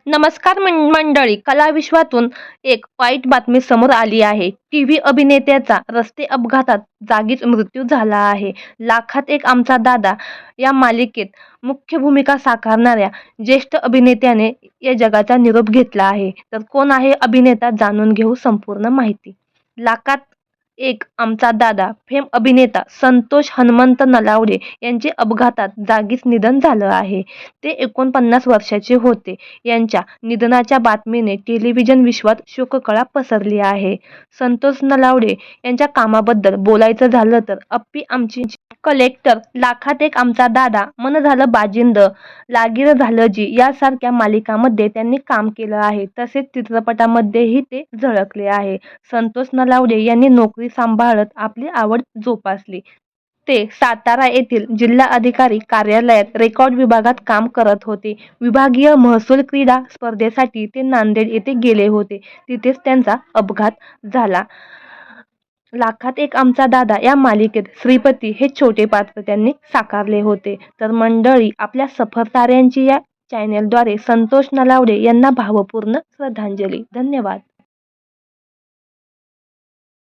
नमस्कार मंडळी, कलाविश्वातून एक वाईट बातमी समोर आली आहे. टीव्ही अभिनेत्याचा रस्ते अपघातात जागीच मृत्यू झाला आहे. लाखात एक आमचा दादा या मालिकेत मुख्य भूमिका साकारणाऱ्या ज्येष्ठ अभिनेत्याने या जगाचा निरोप घेतला आहे. तर कोण आहे अभिनेता, जाणून घेऊ संपूर्ण माहिती. लाखात एक आमचा दादा फेम अभिनेता संतोष हनुमंत नलावडे यांचे अपघातात जागीच निधन झालं आहे. ते 49 वर्षाचे होते. यांच्या निधनाच्या बातमीने टेलिव्हिजन विश्वात शोककळा पसरली आहे. संतोष नलावडे यांच्या कामाबद्दल बोलायचं झालं तर अप्पी आमची कलेक्टर, लाखात एक आमचा दादा, मन झालं बाजिंद, लागीर झालं जी यासारख्या मालिकांमध्ये त्यांनी काम केलं आहे. तसेच चित्रपटांमध्येही ते झळकले आहे. संतोष नलावडे यांनी नोकरी सांभाळत आपली आवड जोपासली. ते सातारा येथील जिल्हा अधिकारी कार्यालयात रेकॉर्ड विभागात काम करत होते. विभागीय महसूल क्रीडा स्पर्धेसाठी ते नांदेड येथे गेले होते. तिथेच त्यांचा अपघात झाला. लाखात एक आमचा दादा या मालिकेत श्रीपती हे छोटे पात्र त्यांनी साकारले होते. तर मंडळी, आपल्या सफर ताऱ्यांची या चॅनेलद्वारे संतोष नलावडे यांना भावपूर्ण श्रद्धांजली. धन्यवाद.